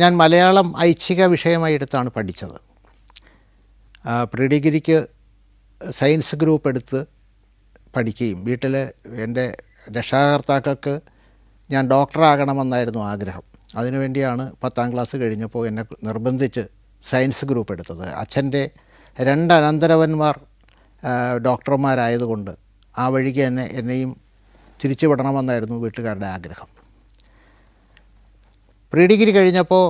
ഞാൻ മലയാളം ഐച്ഛിക വിഷയമായി എടുത്താണ് പഠിച്ചത്. പ്രീ ഡിഗ്രിക്ക് സയൻസ് ഗ്രൂപ്പ് എടുത്ത് പഠിക്കുകയും വീട്ടിൽ എൻ്റെ രക്ഷാകർത്താക്കൾക്ക് ഞാൻ ഡോക്ടറാകണമെന്നായിരുന്നു ആഗ്രഹം. അതിനുവേണ്ടിയാണ് 10ാം ക്ലാസ് കഴിഞ്ഞപ്പോൾ എന്നെ നിർബന്ധിച്ച് സയൻസ് ഗ്രൂപ്പ് എടുത്തത്. അച്ഛൻ്റെ 2 അനന്തരവന്മാർ ഡോക്ടർമാരായതുകൊണ്ട് ആ വഴിക്ക് എന്നെയും തിരിച്ചു വിടണമെന്നായിരുന്നു വീട്ടുകാരുടെ ആഗ്രഹം. പ്രീ ഡിഗ്രി കഴിഞ്ഞപ്പോൾ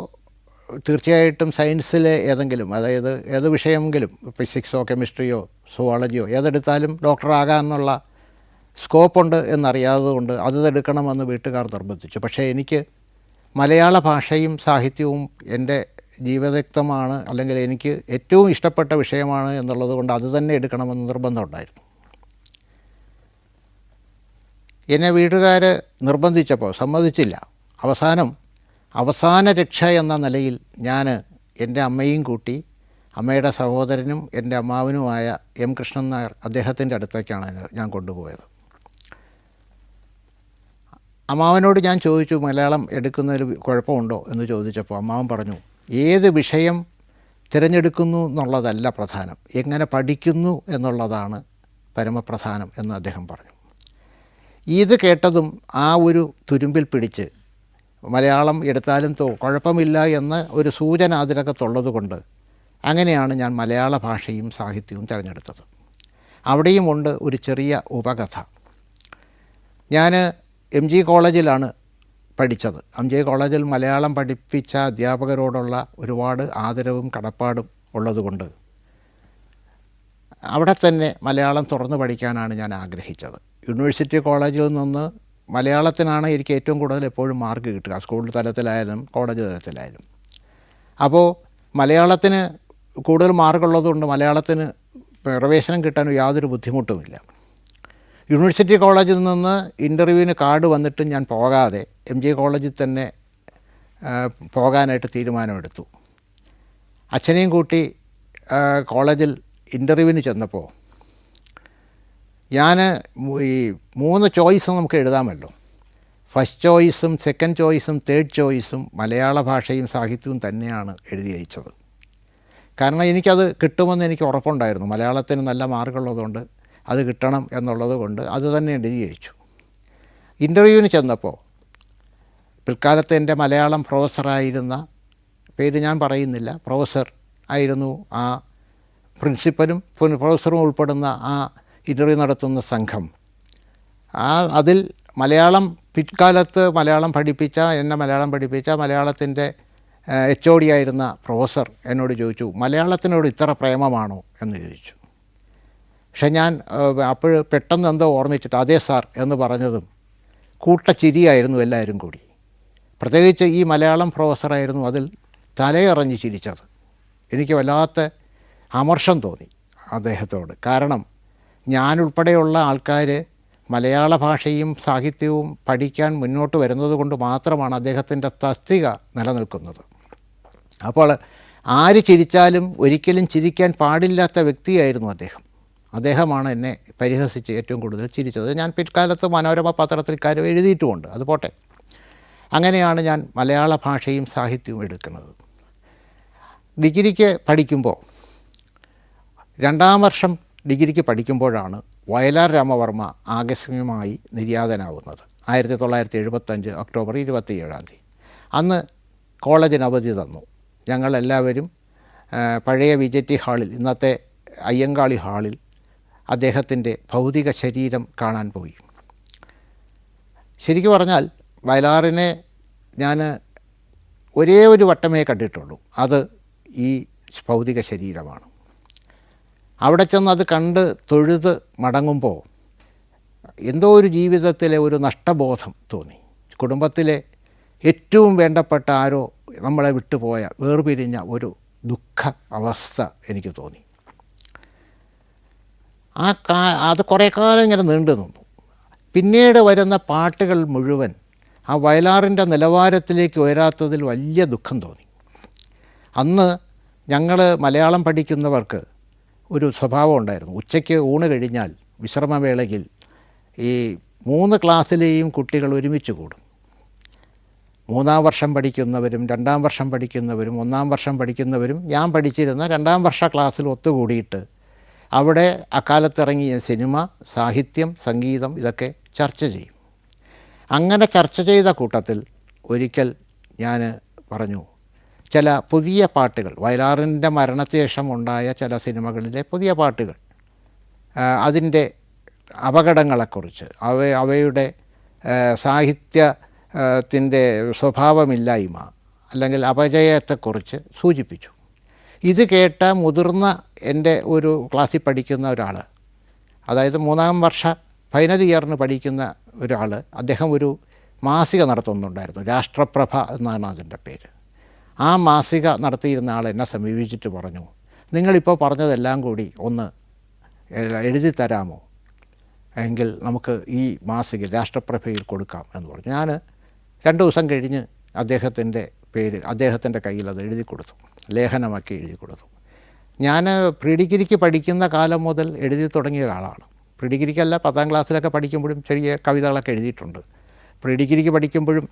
തീർച്ചയായിട്ടും സയൻസിലെ ഏതെങ്കിലും, അതായത് ഏത് വിഷയമെങ്കിലും, ഫിസിക്സോ കെമിസ്ട്രിയോ സുവോളജിയോ ഏതെടുത്താലും ഡോക്ടറാകാമെന്നുള്ള സ്കോപ്പുണ്ട് എന്നറിയാത്തതുകൊണ്ട് അതെടുക്കണമെന്ന് വീട്ടുകാർ നിർബന്ധിച്ചു. പക്ഷേ എനിക്ക് മലയാള ഭാഷയും സാഹിത്യവും എൻ്റെ ജീവിതക്തമാണ്, അല്ലെങ്കിൽ എനിക്ക് ഏറ്റവും ഇഷ്ടപ്പെട്ട വിഷയമാണ് എന്നുള്ളത് കൊണ്ട് അത് തന്നെ എടുക്കണമെന്ന് നിർബന്ധമുണ്ടായിരുന്നു. എന്നെ വീട്ടുകാർ നിർബന്ധിച്ചപ്പോൾ സമ്മതിച്ചില്ല. അവസാന രക്ഷ എന്ന നിലയിൽ ഞാൻ എൻ്റെ അമ്മയും കൂട്ടി, അമ്മയുടെ സഹോദരനും എൻ്റെ അമ്മാവനുമായ എം കൃഷ്ണൻ നായർ, അദ്ദേഹത്തിൻ്റെ അടുത്തേക്കാണ് ഞാൻ കൊണ്ടുപോയത്. അമ്മാവനോട് ഞാൻ ചോദിച്ചു, മലയാളം എടുക്കുന്നതിൽ കുഴപ്പമുണ്ടോ എന്ന് ചോദിച്ചപ്പോൾ അമ്മാവൻ പറഞ്ഞു, ഏത് വിഷയം തിരഞ്ഞെടുക്കുന്നു എന്നുള്ളതല്ല പ്രധാനം, എങ്ങനെ പഠിക്കുന്നു എന്നുള്ളതാണ് പരമപ്രധാനം എന്ന് അദ്ദേഹം പറഞ്ഞു. ഇത് കേട്ടതും ആ ഒരു തുരുമ്പിൽ പിടിച്ച് മലയാളം എടുത്താലും കുഴപ്പമില്ല എന്ന ഒരു സൂചന അതിനകത്തുള്ളത് കൊണ്ട് അങ്ങനെയാണ് ഞാൻ മലയാള ഭാഷയും സാഹിത്യവും തിരഞ്ഞെടുത്തത്. അവിടെയും ഉണ്ട് ഒരു ചെറിയ ഉപകഥ. ഞാൻ MG കോളേജിലാണ് പഠിച്ചത്. MG കോളേജിൽ മലയാളം പഠിപ്പിച്ച അധ്യാപകരോടുള്ള ഒരുപാട് ആദരവും കടപ്പാടും ഉള്ളതുകൊണ്ട് അവിടെ തന്നെ മലയാളം തുറന്ന് പഠിക്കാനാണ് ഞാൻ ആഗ്രഹിച്ചത്. യൂണിവേഴ്സിറ്റി കോളേജിൽ നിന്ന് മലയാളത്തിനാണ് എനിക്ക് ഏറ്റവും കൂടുതൽ എപ്പോഴും മാർക്ക് കിട്ടുക, സ്കൂൾ തലത്തിലായാലും കോളേജ് തലത്തിലായാലും. അപ്പോൾ മലയാളത്തിന് കൂടുതൽ മാർക്കുള്ളതുകൊണ്ട് മലയാളത്തിന് പ്രവേശനം കിട്ടാൻ യാതൊരു ബുദ്ധിമുട്ടുമില്ല. യൂണിവേഴ്സിറ്റി കോളേജിൽ നിന്ന് ഇൻ്റർവ്യൂവിന് കാർഡ് വന്നിട്ടും ഞാൻ പോകാതെ MG കോളേജിൽ തന്നെ പോകാനായിട്ട് തീരുമാനമെടുത്തു. അച്ഛനെയും കൂട്ടി കോളേജിൽ ഇൻ്റർവ്യൂവിന് ചെന്നപ്പോൾ ഞാൻ ഈ 3 ചോയ്സ് നമുക്ക് എഴുതാമല്ലോ. ഫസ്റ്റ് ചോയ്സും സെക്കൻഡ് ചോയ്സും തേർഡ് ചോയ്സും മലയാള ഭാഷയും സാഹിത്യവും തന്നെയാണ് എഴുതി അയച്ചത്. കാരണം എനിക്കത് കിട്ടുമെന്ന് എനിക്ക് ഉറപ്പുണ്ടായിരുന്നു. മലയാളത്തിന് നല്ല മാർക്കുള്ളതുകൊണ്ട് അത് കിട്ടണം എന്നുള്ളത് കൊണ്ട് അത് തന്നെ എഴുതി അയച്ചു. ഇൻ്റർവ്യൂവിന് ചെന്നപ്പോൾ പിൽക്കാലത്ത് എൻ്റെ മലയാളം പ്രൊഫസറായിരുന്ന, പേര് ഞാൻ പറയുന്നില്ല, പ്രൊഫസർ ആയിരുന്നു ആ പ്രിൻസിപ്പലും പ്രൊഫസറും ഉൾപ്പെടുന്ന ആ ഇൻ്റർവ്യൂ നടത്തുന്ന സംഘം. അതിൽ പിൽക്കാലത്ത് എന്നെ മലയാളം പഠിപ്പിച്ച മലയാളത്തിൻ്റെ HOD ആയിരുന്ന പ്രൊഫസർ എന്നോട് ചോദിച്ചു, മലയാളത്തിനോട് ഇത്ര പ്രേമമാണോ എന്ന് ചോദിച്ചു. പക്ഷെ ഞാൻ അപ്പോൾ പെട്ടെന്ന് എന്തോ ഓർമ്മിച്ചിട്ട് അതെ സാർ എന്ന് പറഞ്ഞതും കൂട്ടച്ചിരിയായിരുന്നു എല്ലാവരും കൂടി. പ്രത്യേകിച്ച് ഈ മലയാളം പ്രൊഫസറായിരുന്നു അതിൽ തലയിറങ്ങി ചിരിച്ചത്. എനിക്ക് വല്ലാത്ത അമർഷം തോന്നി അദ്ദേഹത്തോട്. കാരണം ഞാനുൾപ്പെടെയുള്ള ആൾക്കാർ മലയാള ഭാഷയും സാഹിത്യവും പഠിക്കാൻ മുന്നോട്ട് വരുന്നത് കൊണ്ട് മാത്രമാണ് അദ്ദേഹത്തിൻ്റെ തസ്തിക നിലനിൽക്കുന്നത്. അപ്പോൾ ആര് ചിരിച്ചാലും ഒരിക്കലും ചിരിക്കാൻ പാടില്ലാത്ത വ്യക്തിയായിരുന്നു അദ്ദേഹമാണ് എന്നെ പരിഹസിച്ച് ഏറ്റവും കൂടുതൽ ചിരിച്ചത്. ഞാൻ പിൽക്കാലത്ത് മനോരമ പത്രത്തിൽ കാര്യം എഴുതിയിട്ടുമുണ്ട്. അത് പോട്ടെ. അങ്ങനെയാണ് ഞാൻ മലയാള ഭാഷയും സാഹിത്യവും എടുക്കുന്നത്. ഡിഗ്രിക്ക് പഠിക്കുമ്പോൾ 2ാം വർഷം ഡിഗ്രിക്ക് പഠിക്കുമ്പോഴാണ് വയലാർ രാമവർമ്മ ആകസ്മികമായി നിര്യാതനാവുന്നത്. 1975 ഒക്ടോബർ 27 അന്ന് കോളേജിന് അവധി തന്നു. ഞങ്ങളെല്ലാവരും പഴയ VJT ഹാളിൽ, ഇന്നത്തെ അയ്യങ്കാളി ഹാളിൽ അദ്ദേഹത്തിൻ്റെ ഭൗതിക ശരീരം കാണാൻ പോയി. ശരിക്കും പറഞ്ഞാൽ വയലാറിനെ ഞാൻ ഒരേ ഒരു വട്ടമേ കണ്ടിട്ടുള്ളൂ. അത് ഈ ഭൗതിക ശരീരമാണ്. അവിടെ ചെന്ന് അത് കണ്ട് തൊഴുത് മടങ്ങുമ്പോൾ എന്തോ ഒരു ജീവിതത്തിലെ ഒരു നഷ്ടബോധം തോന്നി. കുടുംബത്തിലെ ഏറ്റവും വേണ്ടപ്പെട്ട ആരോ നമ്മളെ വിട്ടുപോയ, വേർപിരിഞ്ഞ ഒരു ദുഃഖ അവസ്ഥ എനിക്ക് തോന്നി. അത് കുറേ കാലം ഇങ്ങനെ നീണ്ടു നിന്നു. പിന്നീട് വരുന്ന പാട്ടുകൾ മുഴുവൻ ആ വയലാറിൻ്റെ നിലവാരത്തിലേക്ക് ഉയരാത്തതിൽ വലിയ ദുഃഖം തോന്നി. അന്ന് ഞങ്ങൾ മലയാളം പഠിക്കുന്നവർക്ക് ഒരു സ്വഭാവം ഉണ്ടായിരുന്നു. ഉച്ചയ്ക്ക് ഊണ് കഴിഞ്ഞാൽ വിശ്രമവേളയിൽ ഈ 3 ക്ലാസ്സിലെയും കുട്ടികൾ ഒരുമിച്ച് കൂടും. മൂന്നാം വർഷം പഠിക്കുന്നവരും രണ്ടാം വർഷം പഠിക്കുന്നവരും ഒന്നാം വർഷം പഠിക്കുന്നവരും ഞാൻ പഠിച്ചിരുന്ന രണ്ടാം വർഷ ക്ലാസ്സിൽ ഒത്തുകൂടിയിട്ട് അവിടെ അക്കാലത്തിറങ്ങിയ സിനിമ, സാഹിത്യം, സംഗീതം ഇതൊക്കെ ചർച്ച ചെയ്യും. അങ്ങനെ ചർച്ച ചെയ്ത കൂട്ടത്തിൽ ഒരിക്കൽ ഞാൻ പറഞ്ഞു, ചില പുതിയ പാട്ടുകൾ, വയലാറിൻ്റെ മരണത്തിന് ശേഷം ഉണ്ടായ ചില സിനിമകളിലെ പുതിയ പാട്ടുകൾ, അതിൻ്റെ അപകടങ്ങളെക്കുറിച്ച്, അവയുടെ സാഹിത്യത്തിൻ്റെ സ്വഭാവമില്ലായ്മ അല്ലെങ്കിൽ അപജയത്തെക്കുറിച്ച് സൂചിപ്പിച്ചു. ഇത് കേട്ട മുതിർന്ന എൻ്റെ ഒരു ക്ലാസ്സിൽ പഠിക്കുന്ന ഒരാൾ, അതായത് മൂന്നാം വർഷ ഫൈനൽ ഇയറിന് പഠിക്കുന്ന ഒരാൾ, അദ്ദേഹം ഒരു മാസിക നടത്തുന്നുണ്ടായിരുന്നു, രാഷ്ട്രപ്രഭ എന്നാണ് അതിൻ്റെ പേര്. ആ മാസിക നടത്തിയിരുന്ന ആൾ എന്നെ സമീപിച്ചിട്ട് പറഞ്ഞു, നിങ്ങളിപ്പോൾ പറഞ്ഞതെല്ലാം കൂടി ഒന്ന് എഴുതി തരാമോ, എങ്കിൽ നമുക്ക് ഈ മാസിക രാഷ്ട്രപ്രഭയിൽ കൊടുക്കാം എന്ന് പറഞ്ഞു. ഞാൻ 2 ദിവസം കഴിഞ്ഞ് അദ്ദേഹത്തിൻ്റെ കയ്യിൽ അത് എഴുതി കൊടുത്തു, ലേഖനമാക്കി എഴുതി കൊടുത്തു. ഞാൻ പ്രീ ഡിഗ്രിക്ക് പഠിക്കുന്ന കാലം മുതൽ എഴുതി തുടങ്ങിയ ഒരാളാണ്. പ്രീ ഡിഗ്രിക്കല്ല, 10ാം ക്ലാസ്സിലൊക്കെ പഠിക്കുമ്പോഴും ചെറിയ കവിതകളൊക്കെ എഴുതിയിട്ടുണ്ട്. പ്രീ ഡിഗ്രിക്ക് പഠിക്കുമ്പോഴും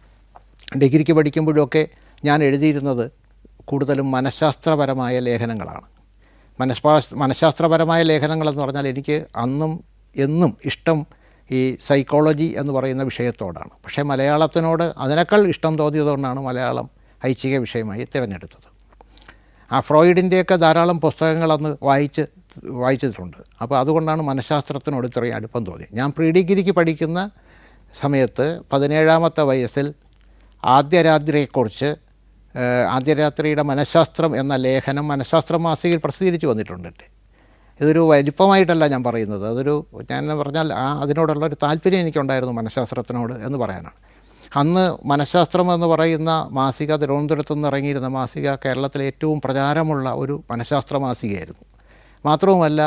ഡിഗ്രിക്ക് പഠിക്കുമ്പോഴുമൊക്കെ ഞാൻ എഴുതിയിരുന്നത് കൂടുതലും മനഃശാസ്ത്രപരമായ ലേഖനങ്ങളാണ്. മനഃശാസ്ത്രപരമായ ലേഖനങ്ങളെന്ന് പറഞ്ഞാൽ എനിക്ക് അന്നും എന്നും ഇഷ്ടം ഈ സൈക്കോളജി എന്ന് പറയുന്ന വിഷയത്തോടാണ്. പക്ഷേ മലയാളത്തിനോട് അതിനേക്കാൾ ഇഷ്ടം തോന്നിയതുകൊണ്ടാണ് മലയാളം ഐച്ഛിക വിഷയമായി തിരഞ്ഞെടുത്തത്. ഫ്രോയിഡിൻ്റെയൊക്കെ ധാരാളം പുസ്തകങ്ങൾ അന്ന് വായിച്ചിട്ടുണ്ട്. അപ്പോൾ അതുകൊണ്ടാണ് മനഃശാസ്ത്രത്തിനോട് ഇത്രയും അടുപ്പം തോന്നിയത്. ഞാൻ പ്രീ ഡിഗ്രിക്ക് പഠിക്കുന്ന സമയത്ത് 17ാമത്തെ വയസ്സിൽ ആദ്യരാത്രിയുടെ മനഃശാസ്ത്രം എന്ന ലേഖനം മനഃശാസ്ത്ര മാസികയിൽ പ്രസിദ്ധീകരിച്ച് വന്നിട്ടുണ്ട്. ഇതൊരു വലിപ്പമായിട്ടല്ല ഞാൻ പറയുന്നത്, ഞാൻ പറഞ്ഞാൽ അതിനോടുള്ളൊരു താല്പര്യം എനിക്കുണ്ടായിരുന്നു മനഃശാസ്ത്രത്തിനോട് എന്ന് പറയാനാണ്. അന്ന് മനഃശാസ്ത്രം എന്ന് പറയുന്ന മാസിക, തിരുവനന്തപുരത്തു നിന്ന് ഇറങ്ങിയിരുന്ന മാസിക, കേരളത്തിലെ ഏറ്റവും പ്രചാരമുള്ള ഒരു മനഃശാസ്ത്ര മാസികയായിരുന്നു. മാത്രവുമല്ല,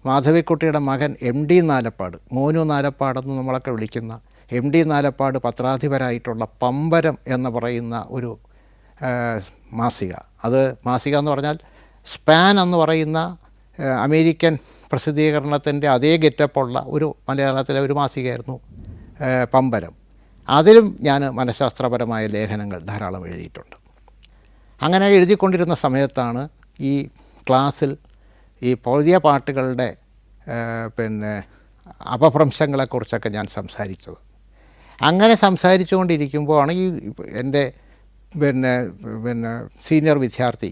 മാധവിക്കുട്ടിയുടെ മകൻ MD നാലപ്പാട്, മോനു നാലപ്പാടെന്ന് നമ്മളൊക്കെ വിളിക്കുന്ന MD നാലപ്പാട് പത്രാധിപരായിട്ടുള്ള പമ്പരം എന്ന് പറയുന്ന ഒരു മാസിക, മാസിക എന്ന് പറഞ്ഞാൽ സ്പാൻ എന്ന് പറയുന്ന അമേരിക്കൻ പ്രസിദ്ധീകരണത്തിൻ്റെ അതേ ഗെറ്റപ്പുള്ള ഒരു മലയാളത്തിലെ ഒരു മാസികയായിരുന്നു പമ്പരം. അതിലും ഞാൻ മനഃശാസ്ത്രപരമായ ലേഖനങ്ങൾ ധാരാളം എഴുതിയിട്ടുണ്ട്. അങ്ങനെ എഴുതിക്കൊണ്ടിരുന്ന സമയത്താണ് ഈ ക്ലാസ്സിൽ ഈ പുതിയ പാട്ടുകളുടെ അപഭ്രംശങ്ങളെക്കുറിച്ചൊക്കെ ഞാൻ സംസാരിച്ചത്. അങ്ങനെ സംസാരിച്ചു കൊണ്ടിരിക്കുമ്പോഴാണ് ഈ എൻ്റെ സീനിയർ വിദ്യാർത്ഥി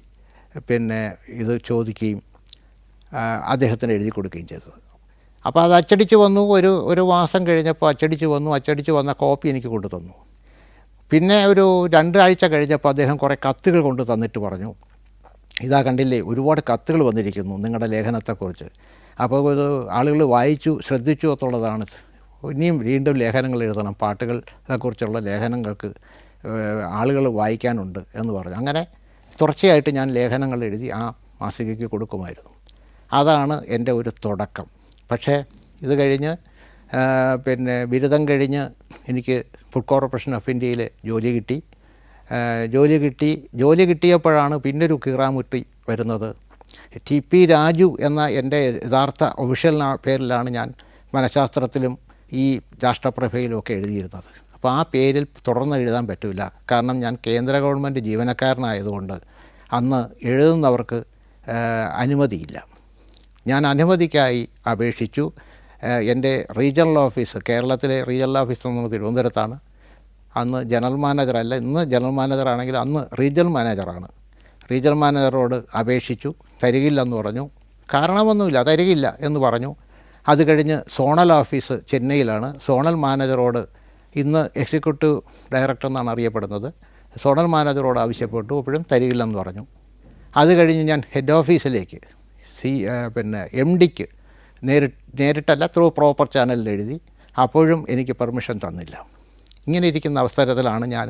ഇത് ചോദിക്കുകയും അദ്ദേഹത്തിന് എഴുതി കൊടുക്കുകയും ചെയ്തത്. അപ്പോൾ അത് അച്ചടിച്ച് വന്നു. ഒരു മാസം കഴിഞ്ഞപ്പോൾ അച്ചടിച്ച് വന്ന കോപ്പി എനിക്ക് കൊണ്ടു തന്നു. പിന്നെ ഒരു 2 ആഴ്ച കഴിഞ്ഞപ്പോൾ അദ്ദേഹം കുറേ കത്തുകൾ കൊണ്ട് തന്നിട്ട് പറഞ്ഞു, ഇതാ കണ്ടില്ലേ, ഒരുപാട് കത്തുകൾ വന്നിരിക്കുന്നു നിങ്ങളുടെ ലേഖനത്തെക്കുറിച്ച്. അപ്പോൾ ഇത് ആളുകൾ വായിച്ചു ശ്രദ്ധിച്ചു എന്നുള്ളതാണ്. ഇനിയും വീണ്ടും ലേഖനങ്ങൾ എഴുതണം, പാട്ടുകളെക്കുറിച്ചുള്ള ലേഖനങ്ങൾക്ക് ആളുകൾ വായിക്കാനുണ്ട് എന്ന് പറഞ്ഞു. അങ്ങനെ തുടർച്ചയായിട്ട് ഞാൻ ലേഖനങ്ങൾ എഴുതി ആ മാസികയ്ക്ക് കൊടുക്കുമായിരുന്നു. അതാണ് എൻ്റെ ഒരു തുടക്കം. പക്ഷേ ഇത് കഴിഞ്ഞ് ബിരുദം കഴിഞ്ഞ് എനിക്ക് ഫുഡ് കോർപ്പറേഷൻ ഓഫ് ഇന്ത്യയിൽ ജോലി കിട്ടിയപ്പോഴാണ് പിന്നൊരു കീറാമുട്ടി വരുന്നത്. TP രാജു എന്ന എൻ്റെ യഥാർത്ഥ ഒഫീഷ്യൽ പേരിലാണ് ഞാൻ മനഃശാസ്ത്രത്തിലും ഈ രാഷ്ട്രപ്രഭയിലുമൊക്കെ എഴുതിയിരുന്നത്. അപ്പോൾ ആ പേരിൽ തുടർന്ന് എഴുതാൻ പറ്റില്ല, കാരണം ഞാൻ കേന്ദ്ര ഗവൺമെൻറ് ജീവനക്കാരനായതുകൊണ്ട് അന്ന് എഴുതുന്നവർക്ക് അനുമതിയില്ല. ഞാൻ അനുമതിക്കായി അപേക്ഷിച്ചു. എൻ്റെ റീജിയണൽ ഓഫീസ്, കേരളത്തിലെ റീജിയണൽ ഓഫീസ് എന്ന് തിരുവനന്തപുരത്താണ്. അന്ന് ജനറൽ മാനേജറല്ല, ഇന്ന് ജനറൽ മാനേജറാണെങ്കിൽ അന്ന് റീജിയണൽ മാനേജറാണ്. റീജിയണൽ മാനേജറോട് അപേക്ഷിച്ചു, തരികില്ലെന്ന് പറഞ്ഞു. കാരണമൊന്നുമില്ല, തരികില്ല എന്ന് പറഞ്ഞു. അത് കഴിഞ്ഞ് സോണൽ ഓഫീസ് ചെന്നൈയിലാണ്. സോണൽ മാനേജറോട്, ഇന്ന് എക്സിക്യൂട്ടീവ് ഡയറക്ടർ എന്നാണ് അറിയപ്പെടുന്നത്, സോണൽ മാനേജറോട് ആവശ്യപ്പെട്ടു, അപ്പോഴും തരികില്ലെന്ന് പറഞ്ഞു. അത് കഴിഞ്ഞ് ഞാൻ ഹെഡ് ഓഫീസിലേക്ക് MDക്ക് നേരിട്ടല്ല, ത്രൂ പ്രോപ്പർ ചാനലിൽ എഴുതി. അപ്പോഴും എനിക്ക് പെർമിഷൻ തന്നില്ല. ഇങ്ങനെ ഇരിക്കുന്ന അവസരത്തിലാണ് ഞാൻ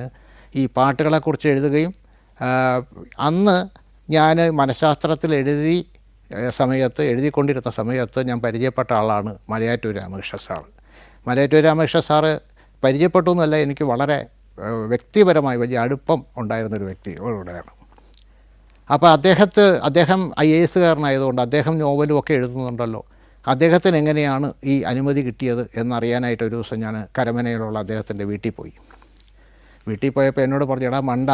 ഈ പാട്ടുകളെക്കുറിച്ച് എഴുതുകയും അന്ന് ഞാൻ മനഃശാസ്ത്രത്തിൽ എഴുതിക്കൊണ്ടിരുന്ന സമയത്ത് ഞാൻ പരിചയപ്പെട്ട ആളാണ് മലയാറ്റൂർ രാമകൃഷ്ണ സാറ്. മലയാറ്റൂർ രാമകൃഷ്ണ സാറ് പരിചയപ്പെട്ടു എന്നല്ല, എനിക്ക് വളരെ വ്യക്തിപരമായി വലിയ അടുപ്പം ഉണ്ടായിരുന്നൊരു വ്യക്തിയോടെയാണ്. അപ്പോൾ അദ്ദേഹം IAS-കാരനായതുകൊണ്ട് അദ്ദേഹം നോവലും ഒക്കെ എഴുതുന്നുണ്ടല്ലോ, അദ്ദേഹത്തിന് എങ്ങനെയാണ് ഈ അനുമതി കിട്ടിയത് എന്നറിയാനായിട്ട് ഒരു ദിവസം ഞാൻ കരമനയിലുള്ള അദ്ദേഹത്തിൻ്റെ വീട്ടിൽ പോയി. വീട്ടിൽ പോയപ്പോൾ എന്നോട് പറഞ്ഞു, എടാ മണ്ട,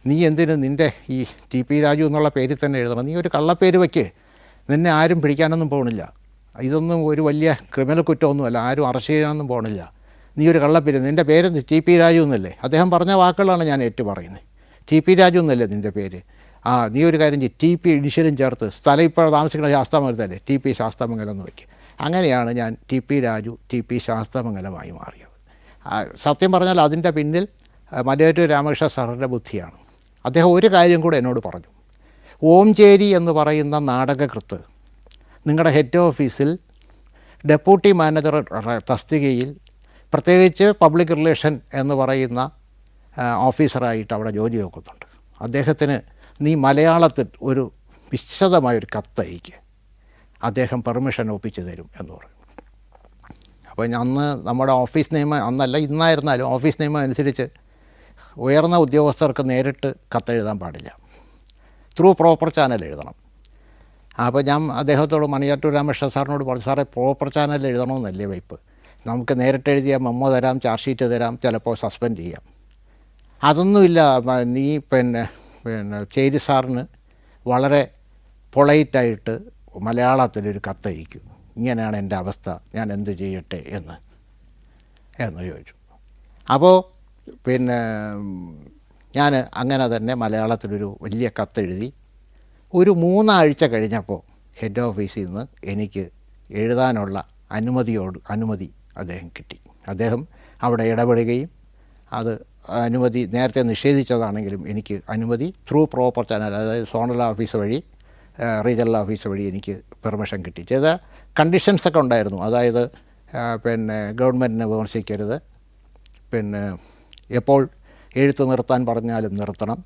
നീ എന്തിന് നിൻ്റെ ഈ ടി പി രാജു എന്നുള്ള പേരിൽ തന്നെ എഴുതണം, നീ ഒരു കള്ളപ്പേര് വയ്ക്ക്, നിന്നെ ആരും പിടിക്കാനൊന്നും പോകണില്ല, ഇതൊന്നും ഒരു വലിയ ക്രിമിനൽ കുറ്റമൊന്നുമല്ല, ആരും അറസ്റ്റ് ചെയ്യാനൊന്നും പോകണില്ല, നീ ഒരു കള്ളപ്പേര്, നിൻ്റെ പേര് ടി പി രാജു എന്നല്ലേ, അദ്ദേഹം പറഞ്ഞ വാക്കുകളാണ് ഞാൻ ഏറ്റു പറയുന്നത്, ടി പി രാജു എന്നല്ലേ നിൻ്റെ പേര്, നീ ഒരു കാര്യം ചെയ്യും, ടി പി ഇനിഷ്യലും ചേർത്ത്, സ്ഥലം ഇപ്പോൾ താമസിക്കുന്ന ശാസ്താമംഗലത്തല്ലേ, ടി പി ശാസ്താമംഗലം എന്ന് വയ്ക്കുക. അങ്ങനെയാണ് ഞാൻ T P Raju T P ശാസ്താമംഗലമായി മാറിയത്. സത്യം പറഞ്ഞാൽ അതിൻ്റെ പിന്നിൽ മലയാറ്റൂർ രാമകൃഷ്ണ സാറിൻ്റെ ബുദ്ധിയാണ്. അദ്ദേഹം ഒരു കാര്യം കൂടെ എന്നോട് പറഞ്ഞു, ഓംചേരി എന്ന് പറയുന്ന നാടകകൃത്ത് നിങ്ങളുടെ ഹെഡ് ഓഫീസിൽ ഡെപ്യൂട്ടി മാനേജർ തസ്തികയിൽ, പ്രത്യേകിച്ച് പബ്ലിക് റിലേഷൻ എന്ന് പറയുന്ന ഓഫീസറായിട്ട് അവിടെ ജോലി നോക്കുന്നുണ്ട്, അദ്ദേഹത്തിന് നീ മലയാളത്തിൽ ഒരു വിശദമായൊരു കത്തയക്ക്, അദ്ദേഹം പെർമിഷൻ ഒപ്പിച്ച് തരും എന്ന് പറയും. അപ്പോൾ അന്ന് നമ്മുടെ ഓഫീസ് നിയമം, അന്നല്ല ഇന്നായിരുന്നാലും ഓഫീസ് നിയമം അനുസരിച്ച് ഉയർന്ന ഉദ്യോഗസ്ഥർക്ക് നേരിട്ട് കത്തെഴുതാൻ പാടില്ല, ത്രൂ പ്രോപ്പർ ചാനൽ എഴുതണം. അപ്പോൾ ഞാൻ അദ്ദേഹത്തോട്, മണിയാറ്റൂർ രാമകൃഷ്ണ സാറിനോട് പറഞ്ഞു, സാറേ പ്രോപ്പർ ചാനൽ എഴുതണമെന്നല്ലേ വയ്പ്പ്, നമുക്ക് നേരിട്ട് എഴുതിയാൽ മെമ്മോ തരാം, ചാർജ് ഷീറ്റ് തരാം, ചിലപ്പോൾ സസ്പെൻഡ് ചെയ്യാം. അതൊന്നുമില്ല, നീ പിന്നെ ചേരി സാറിന് വളരെ പൊളൈറ്റായിട്ട് മലയാളത്തിലൊരു കത്തയക്കും, ഇങ്ങനെയാണ് എൻ്റെ അവസ്ഥ, ഞാൻ എന്ത് ചെയ്യട്ടെ എന്ന് ചോദിച്ചു. അപ്പോൾ പിന്നെ ഞാൻ അങ്ങനെ തന്നെ മലയാളത്തിലൊരു വലിയ കത്തെഴുതി. ഒരു 3 ആഴ്ച കഴിഞ്ഞപ്പോൾ ഹെഡ് ഓഫീസിൽ നിന്ന് എനിക്ക് എഴുതാനുള്ള അനുമതി അദ്ദേഹം കിട്ടി. അദ്ദേഹം അവിടെ ഇടപെടുകയും അത് അനുമതി നേരത്തെ നിഷേധിച്ചതാണെങ്കിലും എനിക്ക് അനുമതി ത്രൂ പ്രോപ്പർ ചാനൽ, അതായത് സോണൽ ഓഫീസ് വഴി, റീജിയണൽ ഓഫീസ് വഴി എനിക്ക് പെർമിഷൻ കിട്ടി. ചെയ്ത കണ്ടീഷൻസൊക്കെ ഉണ്ടായിരുന്നു, അതായത് പിന്നെ ഗവൺമെൻറ്റിനെ വിമർശിക്കരുത്, പിന്നെ എപ്പോൾ എഴുത്ത് നിർത്താൻ പറഞ്ഞാലും നിർത്തണം,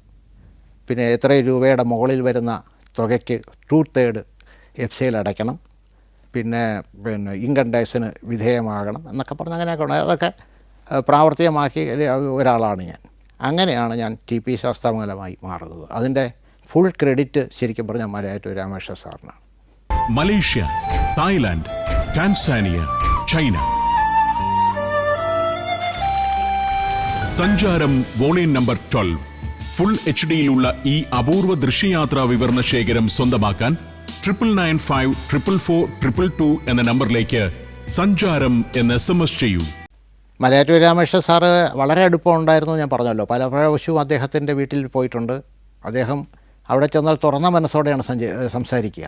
പിന്നെ എത്ര രൂപയുടെ മുകളിൽ വരുന്ന തുകയ്ക്ക് 2/3 എഫ്സിയിൽ അടയ്ക്കണം, പിന്നെ ഇൻകം ടാക്സിന് വിധേയമാകണം എന്നൊക്കെ പറഞ്ഞ് അങ്ങനെയൊക്കെ ഉണ്ട്. അതൊക്കെ പ്രാവർത്തികമാക്കി ഒരാളാണ് ഞാൻ. അങ്ങനെയാണ് ഞാൻ ടി പി ശാസ്താമംഗലമായി മാറുന്നത്. അതിൻ്റെ ഫുൾ ക്രെഡിറ്റ് ശരിക്കും പറഞ്ഞാൽ മലയാറ്റൂർ രാമകൃഷ്ണ സാറിനാണ്. Malaysia, Thailand, Tanzania, China. Sancharam volume number 12 full HD-യിലുള്ള ഈ അപൂർവ ദൃശ്യയാത്രാ വിവരണ ശേഖരം സ്വന്തമാക്കാൻ 99954422 എന്ന നമ്പറിലേക്ക് സഞ്ചാരം എന്ന് SMS ചെയ്യൂ. മലയാറ്റൂർ രാമകൃഷ്ണ സാറ് വളരെ അടുപ്പമുണ്ടായിരുന്നു, ഞാൻ പറഞ്ഞല്ലോ. പല പ്രാവശ്യവും അദ്ദേഹത്തിൻ്റെ വീട്ടിൽ പോയിട്ടുണ്ട്. അദ്ദേഹം അവിടെ ചെന്നാൽ തുറന്ന മനസ്സോടെയാണ് സംസാരിക്കുക.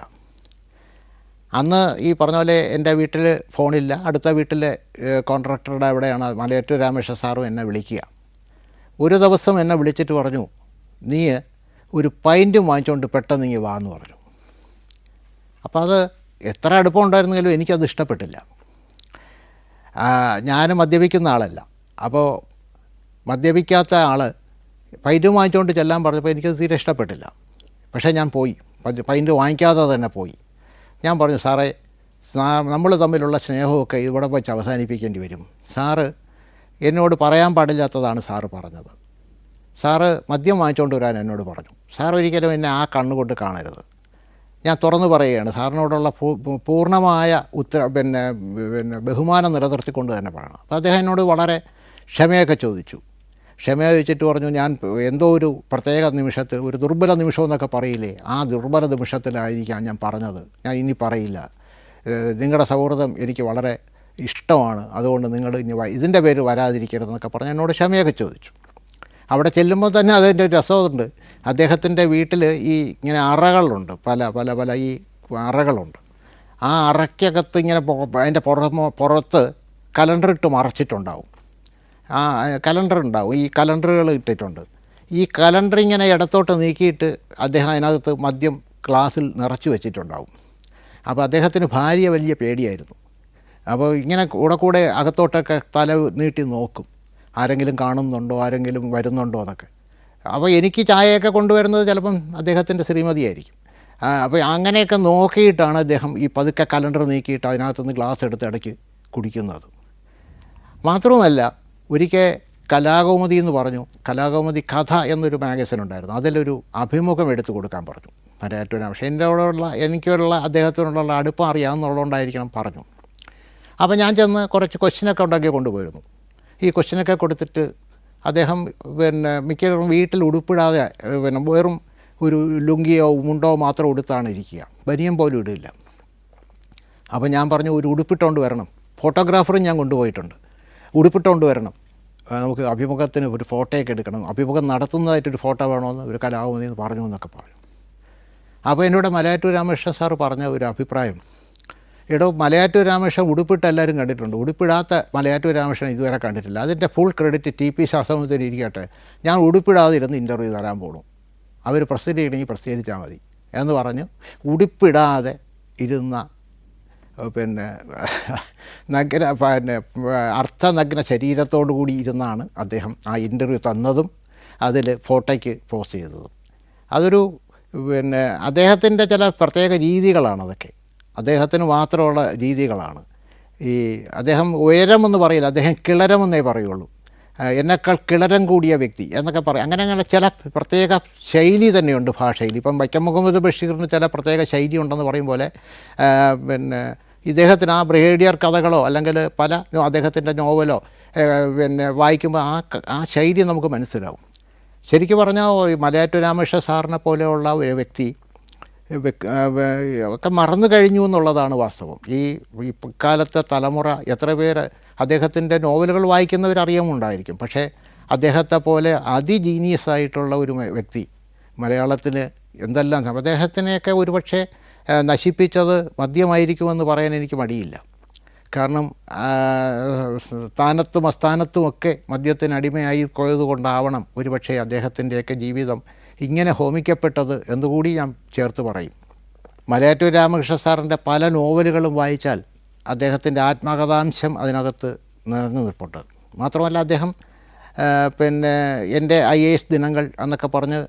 അന്ന് ഈ പറഞ്ഞ പോലെ എൻ്റെ വീട്ടിൽ ഫോണില്ല, അടുത്ത വീട്ടിലെ കോൺട്രാക്ടറുടെ അവിടെയാണ് മലയാറ്റൂർ രാമകൃഷ്ണ സാറും എന്നെ വിളിക്കുക. ഒരു ദിവസം എന്നെ വിളിച്ചിട്ട് പറഞ്ഞു, നീ ഒരു പൈൻറ്റും വാങ്ങിച്ചുകൊണ്ട് പെട്ടെന്ന് നീ വാ എന്ന് പറഞ്ഞു. അപ്പോൾ അത് എത്ര അടുപ്പം ഉണ്ടായിരുന്നെങ്കിലും എനിക്കത് ഇഷ്ടപ്പെട്ടില്ല. ഞാൻ മദ്യപിക്കുന്ന ആളല്ല. അപ്പോൾ മദ്യപിക്കാത്ത ആൾ പൈൻറ്റ് വാങ്ങിച്ചുകൊണ്ട് ചെല്ലാൻ പറഞ്ഞപ്പോൾ എനിക്കത് തീരെ ഇഷ്ടപ്പെട്ടില്ല. പക്ഷേ ഞാൻ പോയി, പൈൻറ്റ് വാങ്ങിക്കാതെ തന്നെ പോയി. ഞാൻ പറഞ്ഞു, സാറേ നമ്മൾ തമ്മിലുള്ള സ്നേഹമൊക്കെ ഇവിടെ വെച്ച് അവസാനിപ്പിക്കേണ്ടി വരും. സാറ് എന്നോട് പറയാൻ പാടില്ലാത്തതാണ് സാറ് പറഞ്ഞത്. സാറ് മദ്യം വാങ്ങിച്ചുകൊണ്ട് വരാൻ എന്നോട് പറഞ്ഞു. സാർ ഒരിക്കലും എന്നെ ആ കണ്ണുകൊണ്ട് കാണരുത്. ഞാൻ തുറന്നു പറയുകയാണ്, സാറിനോടുള്ള പൂർണ്ണമായ ബഹുമാനം നിലനിർത്തിക്കൊണ്ട് തന്നെ പറയണം. അപ്പോൾ അദ്ദേഹം എന്നോട് വളരെ ക്ഷമയൊക്കെ ചോദിച്ചു. ക്ഷമ ചോദിച്ചിട്ട് പറഞ്ഞു, ഞാൻ എന്തോ ഒരു പ്രത്യേക നിമിഷത്തിൽ, ഒരു ദുർബല നിമിഷം എന്നൊക്കെ പറയില്ലേ, ആ ദുർബല നിമിഷത്തിലായിരിക്കാം ഞാൻ പറഞ്ഞത്, ഞാൻ ഇനി പറയില്ല. നിങ്ങളുടെ സൗഹൃദം എനിക്ക് വളരെ ഇഷ്ടമാണ്, അതുകൊണ്ട് നിങ്ങൾ ഇനി ഇതിൻ്റെ പേര് വരാതിരിക്കരുതെന്നൊക്കെ പറഞ്ഞ് എന്നോട് ക്ഷമയൊക്കെ ചോദിച്ചു. അവിടെ ചെല്ലുമ്പോൾ തന്നെ അതിൻ്റെ രസമുണ്ട്. അദ്ദേഹത്തിൻ്റെ വീട്ടിൽ ഈ ഇങ്ങനെ അറകളുണ്ട്, പല പല പല ഈ അറകളുണ്ട്. ആ അറയ്ക്കകത്ത് ഇങ്ങനെ അതിൻ്റെ പുറത്ത് കലണ്ടർ ഇട്ട് മറച്ചിട്ടുണ്ടാവും. ആ കലണ്ടർ ഉണ്ടാവും, ഈ കലണ്ടറുകൾ ഇട്ടിട്ടുണ്ട്. ഈ കലണ്ടർ ഇങ്ങനെ ഇടത്തോട്ട് നീക്കിയിട്ട് അദ്ദേഹം അതിനകത്ത് മദ്യം ഗ്ലാസ്സിൽ നിറച്ച് വെച്ചിട്ടുണ്ടാവും. അപ്പോൾ അദ്ദേഹത്തിന് ഭാര്യ വലിയ പേടിയായിരുന്നു. അപ്പോൾ ഇങ്ങനെ കൂടെ അകത്തോട്ടൊക്കെ തല നീട്ടി നോക്കും, ആരെങ്കിലും കാണുന്നുണ്ടോ, ആരെങ്കിലും വരുന്നുണ്ടോ എന്നൊക്കെ. അപ്പോൾ എനിക്ക് ചായയൊക്കെ കൊണ്ടുവരുന്നത് ചിലപ്പം അദ്ദേഹത്തിൻ്റെ ശ്രീമതിയായിരിക്കും. അപ്പോൾ അങ്ങനെയൊക്കെ നോക്കിയിട്ടാണ് അദ്ദേഹം ഈ പതുക്കെ കലണ്ടർ നീക്കിയിട്ട് അതിനകത്തുനിന്ന് ഗ്ലാസ് എടുത്ത് ഇടയ്ക്ക് കുടിക്കുന്നത്. മാത്രവുമല്ല, ഒരിക്കൽ കലാകൗമുദി എന്ന് പറഞ്ഞു, കലാകൗമുദി കഥ എന്നൊരു മാഗസിൻ ഉണ്ടായിരുന്നു, അതിലൊരു അഭിമുഖം എടുത്തു കൊടുക്കാൻ പറഞ്ഞു മലയാറ്റൂർ. പക്ഷേ എനിക്കുള്ള അദ്ദേഹത്തിനോടുള്ള അടുപ്പം അറിയാവുന്നതുകൊണ്ടായിരിക്കണം പറഞ്ഞു. അപ്പോൾ ഞാൻ ചെന്ന് കുറച്ച് ക്വസ്റ്റ്യനൊക്കെ ഉണ്ടാക്കി കൊണ്ടുപോയിരുന്നു. ഈ ക്വസ്റ്റ്യനൊക്കെ കൊടുത്തിട്ട് അദ്ദേഹം പിന്നെ മിക്കവാറും വീട്ടിൽ ഉടുപ്പിടാതെ പിന്നെ വെറും ഒരു ലുങ്കിയോ മുണ്ടോ മാത്രം ഉടുത്താണ് ഇരിക്കുക, ബനിയൻ പോലും ഇടില്ല. അപ്പോൾ ഞാൻ പറഞ്ഞു ഒരു ഉടുപ്പിട്ടുകൊണ്ട് വരണം. ഫോട്ടോഗ്രാഫറും ഞാൻ കൊണ്ടുപോയിട്ടുണ്ട്. ഉടുപ്പിട്ടുകൊണ്ട് വരണം, നമുക്ക് അഭിമുഖത്തിന് ഒരു ഫോട്ടോയൊക്കെ എടുക്കണം, അഭിമുഖം നടത്തുന്നതായിട്ടൊരു ഫോട്ടോ വേണമെന്ന് ഒരു കലാകുമെന്ന് പറഞ്ഞു എന്നൊക്കെ പറഞ്ഞു. അപ്പോൾ എന്നോട് മലയാറ്റൂർ രാമകൃഷ്ണൻ സാറ് പറഞ്ഞ ഒരു അഭിപ്രായം, എടോ മലയാറ്റൂർ രാമകൃഷ്ണൻ ഉടുപ്പിട്ട് എല്ലാവരും കണ്ടിട്ടുണ്ട്, ഉടുപ്പിടാത്ത മലയാറ്റൂർ രാമകൃഷ്ണൻ ഇതുവരെ കണ്ടിട്ടില്ല. അതിൻ്റെ ഫുൾ ക്രെഡിറ്റ് ടി.പി. ശാസ്ത്രത്തിന് ഇരിക്കട്ടെ, ഞാൻ ഉടുപ്പിടാതെ ഇരുന്ന് ഇൻ്റർവ്യൂ തരാൻ പോകണം, അവർ പ്രസിദ്ധീകരിക്കണമെങ്കിൽ പ്രസിദ്ധീകരിച്ചാൽ മതി എന്ന് പറഞ്ഞ് ഉടുപ്പിടാതെ ഇരുന്ന പിന്നെ അർത്ഥനഗ്ന ശരീരത്തോടു കൂടി ഇരുന്നാണ് അദ്ദേഹം ആ ഇൻ്റർവ്യൂ തന്നതും അതിൽ ഫോട്ടോയ്ക്ക് പോസ്റ്റ് ചെയ്തതും. അതൊരു പിന്നെ അദ്ദേഹത്തിൻ്റെ ചില പ്രത്യേക രീതികളാണ്, അതൊക്കെ അദ്ദേഹത്തിന് മാത്രമുള്ള രീതികളാണ്. ഈ അദ്ദേഹം ഉയരമെന്ന് പറയില്ല, അദ്ദേഹം കിളരമെന്നേ പറയുള്ളൂ. എന്നെക്കാൾ കിളരം കൂടിയ വ്യക്തി എന്നൊക്കെ പറയും. അങ്ങനെ ചില പ്രത്യേക ശൈലി തന്നെയുണ്ട് ഭാഷയിൽ. ഇപ്പം വൈക്കം മുഹമ്മദ് ബഷീറിന് ചില പ്രത്യേക ശൈലി ഉണ്ടെന്ന് പറയും പോലെ പിന്നെ ഇദ്ദേഹത്തിന് ആ ബ്രിഗേഡിയർ കഥകളോ അല്ലെങ്കിൽ പല അദ്ദേഹത്തിൻ്റെ നോവലോ പിന്നെ വായിക്കുമ്പോൾ ആ ശൈലി നമുക്ക് മനസ്സിലാവും. ശരിക്കും പറഞ്ഞാൽ മലയാറ്റൂർ രാമകൃഷ്ണ സാറിനെ പോലെയുള്ള ഒരു വ്യക്തി ഒക്കെ മറന്നു കഴിഞ്ഞു എന്നുള്ളതാണ് വാസ്തവം. ഈ കാലത്തെ തലമുറ എത്ര പേര് അദ്ദേഹത്തിൻ്റെ നോവലുകൾ വായിക്കുന്നവരറിയാമുണ്ടായിരിക്കും, പക്ഷേ അദ്ദേഹത്തെ പോലെ അതിജീനിയസ് ആയിട്ടുള്ള ഒരു വ്യക്തി മലയാളത്തിന് എന്തെല്ലാം, അദ്ദേഹത്തിനെയൊക്കെ ഒരുപക്ഷെ നശിപ്പിച്ചത് മദ്യമായിരിക്കുമെന്ന് പറയാൻ എനിക്ക് മടിയില്ല. കാരണം സ്ഥാനത്തും അസ്ഥാനത്തുമൊക്കെ മദ്യത്തിന് അടിമയായി പോയതുകൊണ്ടാവണം ഒരുപക്ഷെ അദ്ദേഹത്തിൻ്റെയൊക്കെ ജീവിതം ഇങ്ങനെ ഹോമിക്കപ്പെട്ടത് എന്നുകൂടി ഞാൻ ചേർത്ത് പറയും. മലയാറ്റൂർ രാമകൃഷ്ണ സാറിൻ്റെ പല നോവലുകളും വായിച്ചാൽ അദ്ദേഹത്തിൻ്റെ ആത്മകഥാംശം അതിനകത്ത് നിറഞ്ഞു നിൽപ്പുണ്ട്. മാത്രമല്ല അദ്ദേഹം പിന്നെ എൻ്റെ IAS ദിനങ്ങൾ എന്നൊക്കെ പറഞ്ഞ്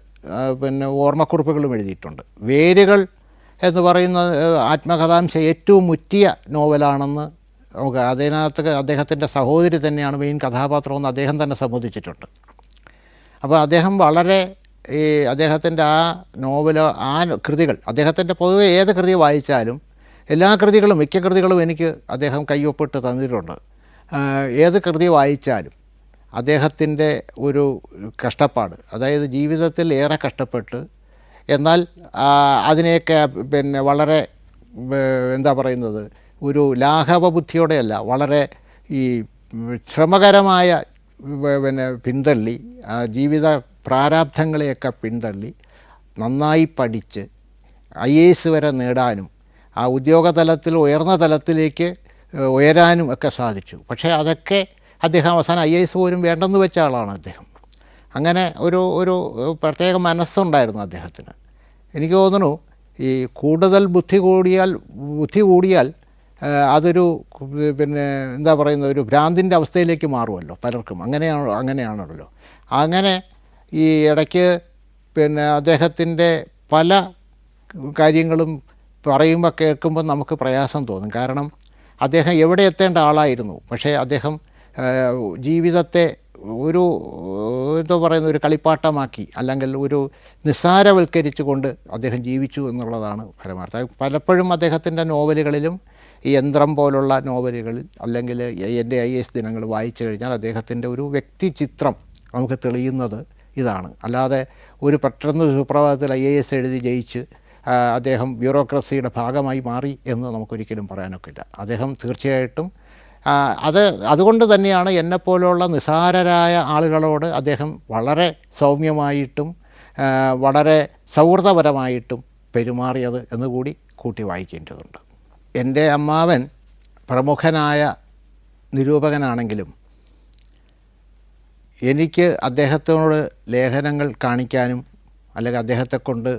പിന്നെ ഓർമ്മക്കുറിപ്പുകളും എഴുതിയിട്ടുണ്ട്. വേരുകൾ എന്ന് പറയുന്ന ആത്മകഥാംശം ഏറ്റവും മുറ്റിയ നോവലാണെന്ന് നമുക്ക് അതിനകത്ത് അദ്ദേഹത്തിൻ്റെ സഹോദരി തന്നെയാണ് മെയിൻ കഥാപാത്രമെന്ന് അദ്ദേഹം തന്നെ സമ്മതിച്ചിട്ടുണ്ട്. അപ്പോൾ അദ്ദേഹം വളരെ ഈ അദ്ദേഹത്തിൻ്റെ ആ നോവലോ ആ കൃതികൾ, അദ്ദേഹത്തിൻ്റെ പൊതുവെ ഏത് കൃതി വായിച്ചാലും എല്ലാ കൃതികളും മിക്ക കൃതികളും എനിക്ക് അദ്ദേഹം കയ്യൊപ്പിട്ട് തന്നിട്ടുണ്ട്. ഏത് കൃതി വായിച്ചാലും അദ്ദേഹത്തിൻ്റെ ഒരു കഷ്ടപ്പാട്, അതായത് ജീവിതത്തിൽ ഏറെ കഷ്ടപ്പെട്ട് എന്നാൽ അതിനെയൊക്കെ പിന്നെ വളരെ എന്താ പറയുന്നത് ഒരു ലാഘവ ബുദ്ധിയോടെയല്ല, വളരെ ഈ ശ്രമകരമായ പിന്നെ പിന്തള്ളി ജീവിത പ്രാരാബ്ധങ്ങളെയൊക്കെ പിന്തള്ളി നന്നായി പഠിച്ച് IAS വരെ നേടാനും ആ ഉദ്യോഗതലത്തിൽ ഉയർന്ന തലത്തിലേക്ക് ഉയരാനും ഒക്കെ സാധിച്ചു. പക്ഷേ അതൊക്കെ അദ്ദേഹം അവസാനം IAS പോലും വേണ്ടെന്ന് വെച്ച ആളാണ് അദ്ദേഹം. അങ്ങനെ ഒരു പ്രത്യേക മനസ്സുണ്ടായിരുന്നു അദ്ദേഹത്തിന്. എനിക്ക് തോന്നുന്നു ഈ കൂടുതൽ ബുദ്ധി കൂടിയാൽ അതൊരു പിന്നെ എന്താ പറയുന്നത് ഒരു ഭ്രാന്തിൻ്റെ അവസ്ഥയിലേക്ക് മാറുമല്ലോ പലർക്കും. അങ്ങനെയാണല്ലോ. അങ്ങനെ ഈ ഇടയ്ക്ക് പിന്നെ അദ്ദേഹത്തിൻ്റെ പല കാര്യങ്ങളും പറയുമ്പോൾ കേൾക്കുമ്പോൾ നമുക്ക് പ്രയാസം തോന്നും. കാരണം അദ്ദേഹം എവിടെ എത്തേണ്ട ആളായിരുന്നു, പക്ഷേ അദ്ദേഹം ജീവിതത്തെ ഒരു എന്താ പറയുന്ന ഒരു കളിപ്പാട്ടമാക്കി അല്ലെങ്കിൽ ഒരു നിസ്സാരവൽക്കരിച്ചു കൊണ്ട് അദ്ദേഹം ജീവിച്ചു എന്നുള്ളതാണ് പരമാർത്ഥം. പലപ്പോഴും അദ്ദേഹത്തിൻ്റെ നോവലുകളിലും ഈ യന്ത്രം പോലുള്ള നോവലുകളിൽ അല്ലെങ്കിൽ എൻ്റെ IAS ദിനങ്ങൾ വായിച്ചു കഴിഞ്ഞാൽ അദ്ദേഹത്തിൻ്റെ ഒരു വ്യക്തി ചിത്രം നമുക്ക് തെളിയുന്നത് ഇതാണ്. അല്ലാതെ ഒരു പെട്ടെന്ന് സുപ്രഭാതത്തിൽ IAS എഴുതി ജയിച്ച് അദ്ദേഹം ബ്യൂറോക്രസിയുടെ ഭാഗമായി മാറി എന്ന് നമുക്കൊരിക്കലും പറയാനൊക്കില്ല. അദ്ദേഹം തീർച്ചയായിട്ടും അതുകൊണ്ട് തന്നെയാണ് എന്നെപ്പോലുള്ള നിസ്സാരരായ ആളുകളോട് അദ്ദേഹം വളരെ സൗമ്യമായിട്ടും വളരെ സൗഹൃദപരമായിട്ടും പെരുമാറിയത് എന്നുകൂടി കൂട്ടി വായിക്കേണ്ടതുണ്ട്. എൻ്റെ അമ്മാവൻ പ്രമുഖനായ നിരൂപകനാണെങ്കിലും എനിക്ക് അദ്ദേഹത്തോട് ലേഖനങ്ങൾ കാണിക്കാനും അല്ലെങ്കിൽ അദ്ദേഹത്തെക്കൊണ്ട്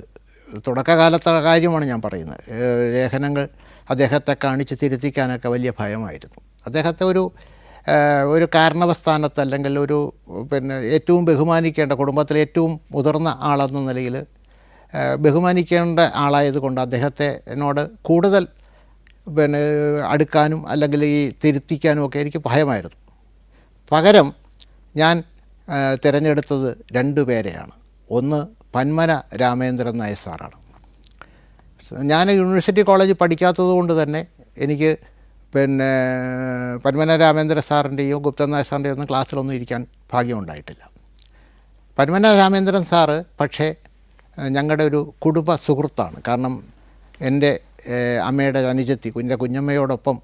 തുടക്കകാലത്തെ കാര്യമാണ് ഞാൻ പറയുന്നത്, ലേഖനങ്ങൾ അദ്ദേഹത്തെ കാണിച്ച് തിരുത്തിക്കാനൊക്കെ വലിയ ഭയമായിരുന്നു. അദ്ദേഹത്തെ ഒരു കാരണവസ്ഥാനത്ത് അല്ലെങ്കിൽ പിന്നെ ഏറ്റവും ബഹുമാനിക്കേണ്ട കുടുംബത്തിലെ ഏറ്റവും മുതിർന്ന ആളെന്ന നിലയിൽ ബഹുമാനിക്കേണ്ട ആളായതുകൊണ്ട് എന്നോട് കൂടുതൽ പിന്നെ അടുക്കാനും അല്ലെങ്കിൽ ഈ തിരുത്തിക്കാനും ഒക്കെ എനിക്ക് ഭയമായിരുന്നു. പകരം ഞാൻ തിരഞ്ഞെടുത്തത് 2 പേരെയാണ്. ഒന്ന് പന്മന രാമേന്ദ്രൻ നായർ സാറാണ്. ഞാൻ യൂണിവേഴ്സിറ്റി കോളേജിൽ പഠിക്കാത്തത് കൊണ്ട് തന്നെ എനിക്ക് പിന്നെ പന്മന രാമേന്ദ്ര സാറിൻ്റെയോ ഗുപ്തൻ നായർ സാറിൻ്റെയോ ഒന്നും ക്ലാസ്സിലൊന്നും ഇരിക്കാൻ ഭാഗ്യമുണ്ടായിട്ടില്ല. പരമന രാമേന്ദ്രൻ സാറ് പക്ഷേ ഞങ്ങളുടെ ഒരു കുടുംബ സുഹൃത്താണ്. കാരണം എൻ്റെ അമ്മയുടെ അനുജത്തി എൻ്റെ കുഞ്ഞമ്മയോടൊപ്പം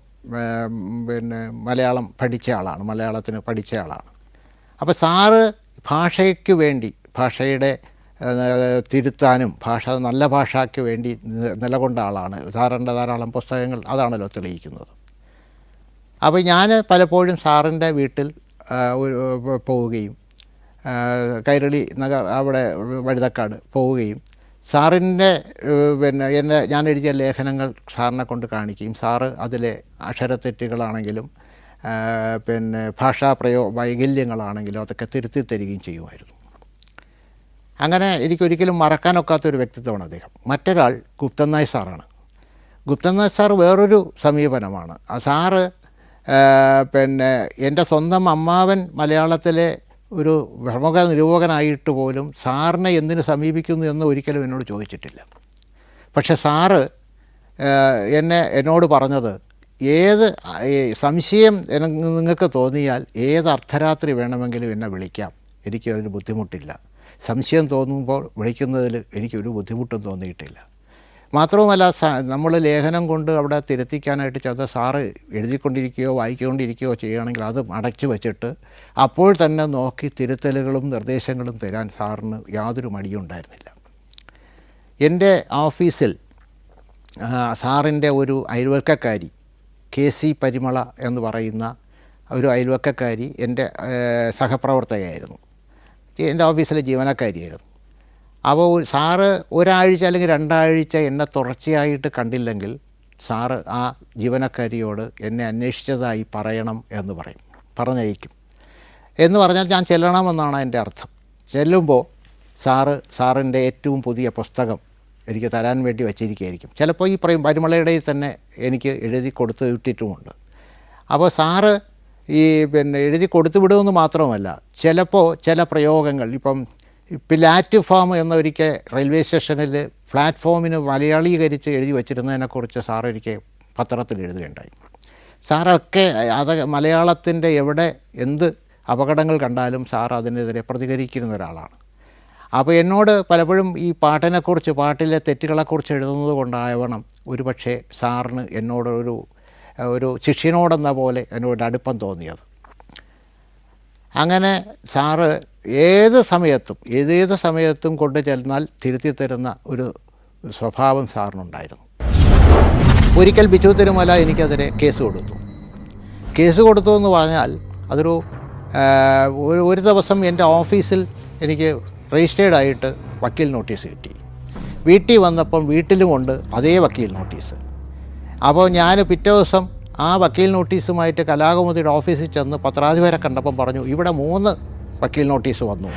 പിന്നെ മലയാളം പഠിച്ച ആളാണ്, മലയാളത്തിന് പഠിച്ച ആളാണ്. അപ്പോൾ സാറ് ഭാഷയ്ക്ക് വേണ്ടി, ഭാഷയുടെ തിരുത്താനും ഭാഷ നല്ല ഭാഷയ്ക്ക് വേണ്ടി നിലകൊണ്ട ആളാണ്. സാറിൻ്റെ ധാരാളം പുസ്തകങ്ങൾ അതാണല്ലോ തെളിയിക്കുന്നത്. അപ്പോൾ ഞാൻ പലപ്പോഴും സാറിൻ്റെ വീട്ടിൽ പോവുകയും കൈരളി നഗർ അവിടെ വഴുതക്കാട് പോവുകയും സാറിൻ്റെ പിന്നെ ഞാൻ എഴുതിയ ലേഖനങ്ങൾ സാറിനെ കൊണ്ട് കാണിക്കുകയും സാറ് അതിലെ അക്ഷരത്തെറ്റുകളാണെങ്കിലും പിന്നെ വൈകല്യങ്ങളാണെങ്കിലും അതൊക്കെ തിരുത്തി തരികയും ചെയ്യുമായിരുന്നു. അങ്ങനെ എനിക്കൊരിക്കലും മറക്കാനൊക്കാത്തൊരു വ്യക്തിത്വമാണ് അദ്ദേഹം. മറ്റൊരാൾ ഗുപ്തൻ നായർ സാറാണ്. ഗുപ്തൻ നായർ സാർ വേറൊരു സമീപനമാണ്. ആ സാറ് പിന്നെ എൻ്റെ സ്വന്തം അമ്മാവൻ മലയാളത്തിലെ ഒരു പ്രമുഖ നിരൂപകനായിട്ട് പോലും സാറിനെ എന്തിനു സമീപിക്കുന്നു എന്ന് ഒരിക്കലും എന്നോട് ചോദിച്ചിട്ടില്ല. പക്ഷെ സാറ് എന്നോട് പറഞ്ഞത്, ഏത് സംശയം നിങ്ങൾക്ക് തോന്നിയാൽ ഏത് അർദ്ധരാത്രി വേണമെങ്കിലും എന്നെ വിളിക്കാം, എനിക്കതിന് ബുദ്ധിമുട്ടില്ല. സംശയം തോന്നുമ്പോൾ വിളിക്കുന്നതിൽ എനിക്കൊരു ബുദ്ധിമുട്ടും തോന്നിയിട്ടില്ല. മാത്രവുമല്ല, നമ്മൾ ലേഖനം കൊണ്ട് അവിടെ തിരുത്തിക്കാനായിട്ട് ചെന്ന സാറ് എഴുതിക്കൊണ്ടിരിക്കുകയോ വായിക്കൊണ്ടിരിക്കുകയോ ചെയ്യുകയാണെങ്കിൽ അത് അടച്ചു വച്ചിട്ട് അപ്പോൾ തന്നെ നോക്കി തിരുത്തലുകളും നിർദ്ദേശങ്ങളും തരാൻ സാറിന് യാതൊരു മടിയും ഉണ്ടായിരുന്നില്ല. എൻ്റെ ഓഫീസിൽ സാറിൻ്റെ ഒരു അയൽവക്കക്കാരി KC പരിമള എന്ന് പറയുന്ന ഒരു അയൽവക്കക്കാരി എൻ്റെ സഹപ്രവർത്തകയായിരുന്നു, എൻ്റെ ഓഫീസിലെ ജീവനക്കാരിയായിരുന്നു. അപ്പോൾ സാറ് ഒരാഴ്ച അല്ലെങ്കിൽ 2 ആഴ്ച എന്നെ തുടർച്ചയായിട്ട് കണ്ടില്ലെങ്കിൽ സാറ് ആ ജീവനക്കാരിയോട് എന്നെ അന്വേഷിച്ചതായി പറയണം എന്ന് പറഞ്ഞയക്കും. എന്ന് പറഞ്ഞാൽ ഞാൻ ചെല്ലണമെന്നാണ് എൻ്റെ അർത്ഥം. ചെല്ലുമ്പോൾ സാറിൻ്റെ ഏറ്റവും പുതിയ പുസ്തകം എനിക്ക് തരാൻ വേണ്ടി വച്ചിരിക്കുകയായിരിക്കും. ചിലപ്പോൾ ഈ പരിമളയുടെ തന്നെ എനിക്ക് എഴുതി കൊടുത്ത് വിട്ടിട്ടുമുണ്ട്. അപ്പോൾ സാറ് എഴുതി കൊടുത്തു വിടുമെന്ന് മാത്രമല്ല, ചിലപ്പോൾ ചില പ്രയോഗങ്ങൾ, ഇപ്പം പ്ലാറ്റ്ഫോം എന്നൊരിക്കൽ റെയിൽവേ സ്റ്റേഷനിൽ പ്ലാറ്റ്ഫോമിന് മലയാളീകരിച്ച് എഴുതി വച്ചിരുന്നതിനെക്കുറിച്ച് സാറൊരിക്കൽ പത്രത്തിൽ എഴുതുകയുണ്ടായി. സാറൊക്കെ അത് മലയാളത്തിൻ്റെ എവിടെ എന്ത് അപകടങ്ങൾ കണ്ടാലും സാർ അതിനെതിരെ പ്രതികരിക്കുന്ന ഒരാളാണ്. അപ്പോൾ എന്നോട് പലപ്പോഴും ഈ പാട്ടിനെക്കുറിച്ച്, പാട്ടിലെ തെറ്റുകളെക്കുറിച്ച് എഴുതുന്നത് കൊണ്ടാവണം ഒരുപക്ഷെ സാറിന് എന്നോട് ഒരു ശിഷ്യനോടെന്ന പോലെ എന്നോട് അടുപ്പം തോന്നിയത്. അങ്ങനെ സാറ് ഏത് സമയത്തും കൊണ്ടു ചെന്നാൽ തിരുത്തി തരുന്ന ഒരു സ്വഭാവം സാറിനുണ്ടായിരുന്നു. ഒരിക്കൽ ബിജു തിരുമല എനിക്കെതിരെ കേസ് കൊടുത്തു എന്ന് പറഞ്ഞാൽ അതൊരു ഒരു ദിവസം എൻ്റെ ഓഫീസിൽ എനിക്ക് രജിസ്റ്റേർഡായിട്ട് വക്കീൽ നോട്ടീസ് കിട്ടി. വീട്ടിൽ വന്നപ്പം വീട്ടിലുമുണ്ട് അതേ വക്കീൽ നോട്ടീസ്. അപ്പോൾ ഞാൻ പിറ്റേ ദിവസം ആ വക്കീൽ നോട്ടീസുമായിട്ട് കലാകൗമുദിയുടെ ഓഫീസിൽ ചെന്ന് പത്രാധിപരെ കണ്ടപ്പം പറഞ്ഞു, ഇവിടെ 3 വക്കീൽ നോട്ടീസ് വന്നു.